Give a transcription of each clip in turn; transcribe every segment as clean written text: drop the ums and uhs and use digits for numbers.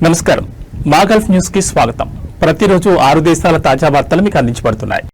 నమస్కారం మా Gulf news కి స్వాగతం. ప్రతిరోజు 6 దేశాల తాజా వార్తలు మీకు అందించబడుతున్నాయి.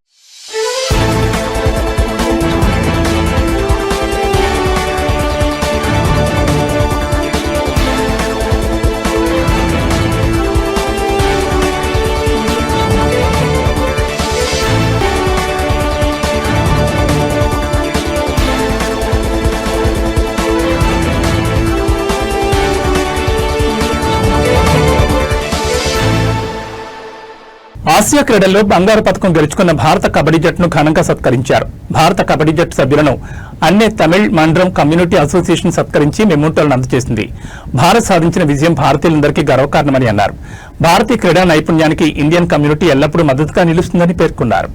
ఆసియా క్రీడల్లో బంగారు పతకం గెలుచుకున్న భారత కబడ్డీ జట్టును ఘనంగా సత్కరించారు. భారత కబడ్డీ జట్టు సభ్యులను అన్నే తమిళ్ మండలం కమ్యూనిటీ అసోసియేషన్ సత్కరించి మెమోంటోలను అందజేసింది. భారత్ సాధించిన విజయం భారతీయులందరికీ గర్వకారణమని అన్నారు. భారతీయ క్రీడా నైపుణ్యానికి ఇండియన్ కమ్యూనిటీ ఎల్లప్పుడూ మద్దతుగా నిలుస్తుందని పేర్కొన్నారు.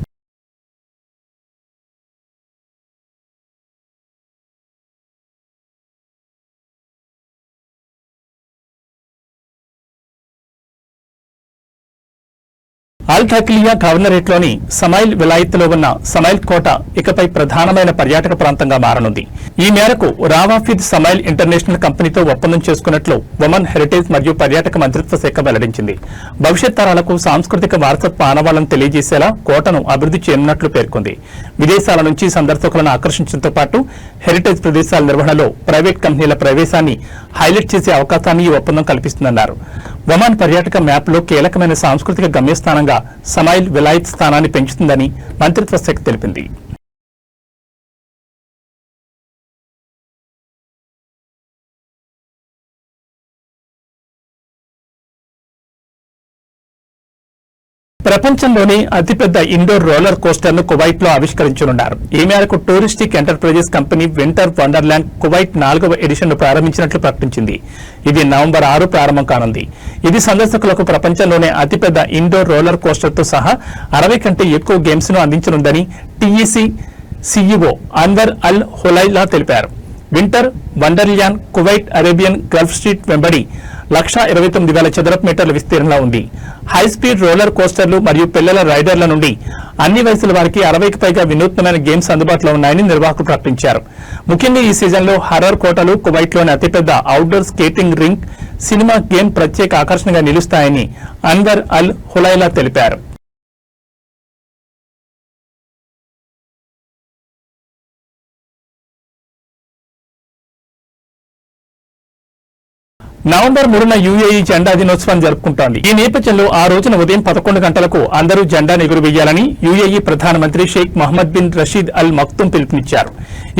అల్ ఠక్లియా గవర్నరేట్లోని సమైల్ విలాయత్లో ఉన్న సమైల్ కోట ఇకపై ప్రధానమైన పర్యాటక ప్రాంతంగా మారనుంది. ఈ మేరకు రావాఫిద్ సమైల్ ఇంటర్నేషనల్ కంపెనీతో ఒప్పందం చేసుకున్నట్లు ఉమెన్ హెరిటేజ్ మరియు పర్యాటక మంత్రిత్వ శాఖ వెల్లడించింది. భవిష్యత్ తరాలకు సాంస్కృతిక వారసత్వ ఆనవాళ్లను తెలియజేసేలా కోటను అభివృద్ది చేయనున్నట్లు పేర్కొంది. విదేశాల నుంచి సందర్శకులను ఆకర్షించడంతో పాటు హెరిటేజ్ ప్రదేశాల నిర్వహణలో ప్రైవేట్ కంపెనీల ప్రవేశాన్ని హైలైట్ చేసే అవకాశాన్ని ఈ ఒప్పందం కల్పిస్తుందన్నారు. ఒమాన్ పర్యాటక మ్యాప్లో కీలకమైన సాంస్కృతిక గమ్యస్థానంగా సమైల్ విలాయత్ స్థానాన్ని పెంచుతుందని మంత్రిత్వ శాఖ తెలిపింది. ప్రపంచంలోనే అతిపెద్ద ఇండోర్ రోలర్ కోస్టర్ ను కువైట్ లో ఆవిష్కరించనున్నారు. ఈ మేరకు touristic enterprises company winter wonderland Kuwait 4వ ఎడిషన్ ను ప్రారంభించినట్లు ప్రకటించింది. ఇది నవంబర్ 6 ప్రారంభం కానుంది. ఇది సందర్శకులకు ప్రపంచంలోనే అతిపెద్ద ఇండోర్ రోలర్ కోస్టర్ తో సహా 60 కంటే ఎక్కువ గేమ్స్ ను అందించనుందని టీఈసీ సీఈఓ అన్వర్ అల్ హులైలా తెలిపారు. Winter wonderland Kuwait Arabian Gulf street వెంబడి 129,000 చదరపు మీటర్ల విస్తీర్ణంలో ఉంది. హైస్పీడ్ రోలర్ కోస్టర్లు మరియు పిల్లల రైడర్ల నుండి అన్ని వయసుల వారికి 60కి పైగా వినూత్నమైన గేమ్స్ అందుబాటులో ఉన్నాయని నిర్వాహకులు ప్రకటించారు. ముఖ్యంగా ఈ సీజన్లో హర్రర్ కోటలు, కువైట్లోని అతిపెద్ద outdoor skating rink, cinema game ప్రత్యేక ఆకర్షణగా నిలుస్తాయని అన్వర్ అల్ హులైలా తెలిపారు. నవంబర్ 3న యూఏఈ జెండా దినోత్సవం జరుపుకుంటోంది. ఈ నేపథ్యంలో ఆ రోజున ఉదయం 11 గంటలకు అందరూ జెండాను ఎగురవేయాలని యూఏఈ ప్రధానమంత్రి Sheikh Mohammed bin Rashid Al Maktoum పిలుపునిచ్చారు.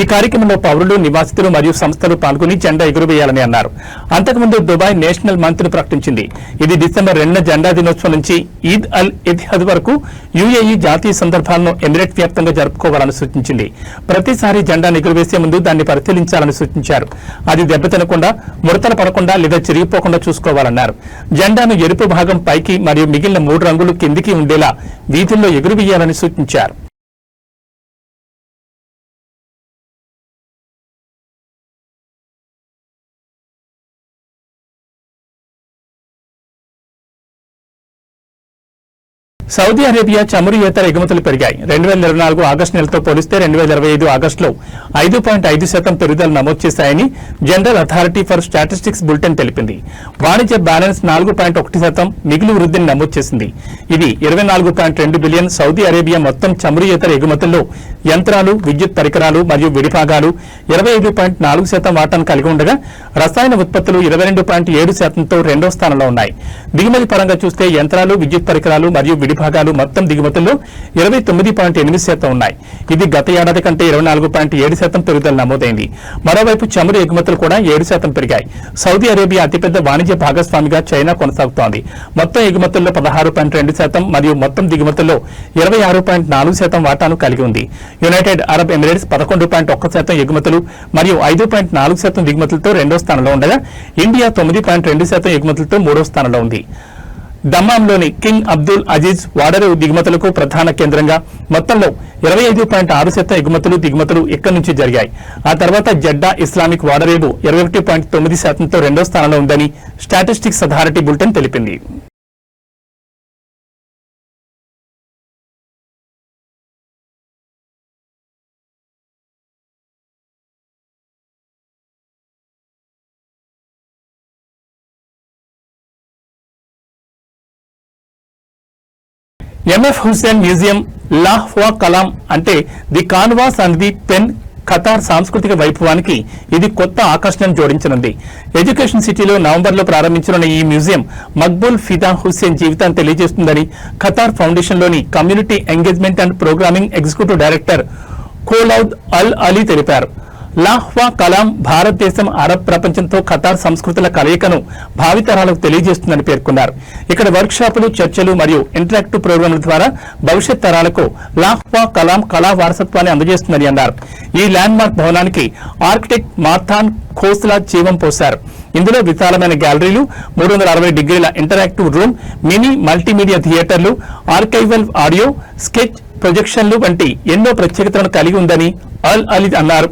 ఈ కార్యక్రమంలో పౌరులు, నివాసితులు మరియు సంస్థలు పాల్గొని జెండా ఎగురవేయాలని అన్నారు. అంతకుముందు దుబాయ్ నేషనల్ మంత్ను ప్రకటించింది. ఇది డిసెంబర్ 2న జెండా దినోత్సవం నుంచి ఈద్ అల్ ఇతిహాద్ వరకు యూఏఈ జాతీయ సందర్భాలను ఎమిరేట్ వ్యాప్తంగా జరుపుకోవాలని సూచించింది. ప్రతిసారి జెండాను ఎగురవేసే ముందు దాన్ని పరిశీలించాలని సూచించారు. అది దెబ్బతినకుండా, ముడతలు పడకుండా లేదా చిరిగిపోకుండా చూసుకోవాలన్నారు. జెండాను ఎరుపు భాగం పైకి మరియు మిగిలిన 3 రంగులు కిందికి ఉండేలా వీధుల్లో ఎగురవేయాలని సూచించారు. సౌదీ అరేబియా చమురు ఎగుమతులు పెరిగాయి. 2024 ఆగస్టు నెలతో పోలిస్తే 2025 ఆగస్టులో 5.5% పెరుగుదల నమోదు చేశాయని general authority for statistics bulletin తెలిపింది. వాణిజ్య బ్యాలెన్స్ 4.1% మిగులు వృద్ధిని నమోదు చేసింది. ఇది 24.2 బిలియన్. సౌదీ అరేబియా మొత్తం చమురు ఎగుమతుల్లో యంత్రాలు, విద్యుత్ పరికరాలు మరియు విడిభాగాలు 25.4% వాటాను కలిగి ఉండగా రసాయన ఉత్పత్తులు 22.7%తో రెండో స్థానంలో ఉన్నాయి. దిగుమతి పరంగా చూస్తే యంత్రాలు, విద్యుత్ పరికరాలు మరియు విడిభాగాలు మొత్తం దిగుమతుల్లో 29.8% ఉన్నాయి. ఇది గత ఏడాది కంటే 24.7% పెరుగుదల నమోదైంది. మరోవైపు చమురు ఎగుమతులు కూడా 7% పెరిగాయి. సౌదీ అరేబియా అతిపెద్ద వాణిజ్య భాగస్వామిగా చైనా కొనసాగుతోంది. మొత్తం ఎగుమతుల్లో 16.2% మరియు మొత్తం దిగుమతుల్లో 26.4% వాటాను కలిగి ఉంది. యునైటెడ్ అరబ్ ఎమిరేట్స్ 11.1% ఎగుమతులు మరియు 5.4% దిగుమతులతో రెండో స్థానంలో ఉండగా ఇండియా 9.2% ఎగుమతులతో మూడో స్థానంలో ఉంది. దమ్మాంలోని కింగ్ అబ్దుల్ అజీజ్ వాడరేవు దిగుమతులకు ప్రధాన కేంద్రంగా మొత్తంలో 25.6% దిగుమతులు ఇక్కడి నుంచి జరిగాయి. ఆ తర్వాత జెడ్డా ఇస్లామిక్ వాడరేవు 21.9%తో రెండో స్థానంలో ఉందని స్టాటిస్టిక్స్ అథారిటీ బులెటిన్ తెలిపింది. ఎంఎఫ్ హుస్సేన్ మ్యూజియం లాహ్వా కలాం అంటే the canvas and the pen Qatar సాంస్కృతిక వైభవానికి ఇది కొత్త ఆకర్షణను జోడించనుంది. ఎడ్యుకేషన్ సిటీలో నవంబర్లో ప్రారంభించనున్న ఈ మ్యూజియం మక్బూల్ ఫిదా హుస్సేన్ జీవితాన్ని తెలియజేస్తుందని ఖతార్ ఫౌండేషన్లోని community engagement and programming executive director Kholoud Al Ali తెలిపారు. లాహ్వా కలాం భారతదేశం, అరబ్ ప్రపంచంతో ఖతార్ సంస్కృతుల కలయికను భావితరాలకు తెలియజేస్తుందని పేర్కొన్నారు. ఇక్కడ వర్క్ షాపులు, చర్చలు మరియు ఇంటరాక్టివ్ ప్రోగ్రాంల ద్వారా భవిష్యత్ తరాలకు లాహ్వా కలాం కళా వారసత్వాన్ని అందజేస్తుందని అన్నారు. ఈ ల్యాండ్ మార్క్ భవనానికి ఆర్కిటెక్ట్ మార్థాన్ ఖోస్లా జీవం పోశారు. ఇందులో విశాలమైన గ్యాలరీలు, 360 డిగ్రీల ఇంటరాక్టివ్ రూమ్, మినీ మల్టీమీడియా థియేటర్లు, ఆర్కైవల్ ఆడియో, స్కెచ్ ప్రొజెక్షన్లు వంటి ఎన్నో ప్రత్యేకతలను కలిగి ఉందని అల్ అలీ అన్నారు.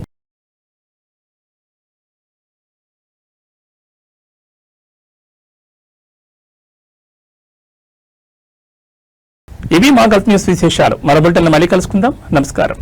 ఇవి మా గల్ఫ్ న్యూస్ విశేషాలు. మరో బులెటిన్లో మళ్ళీ కలుసుకుందాం. నమస్కారం.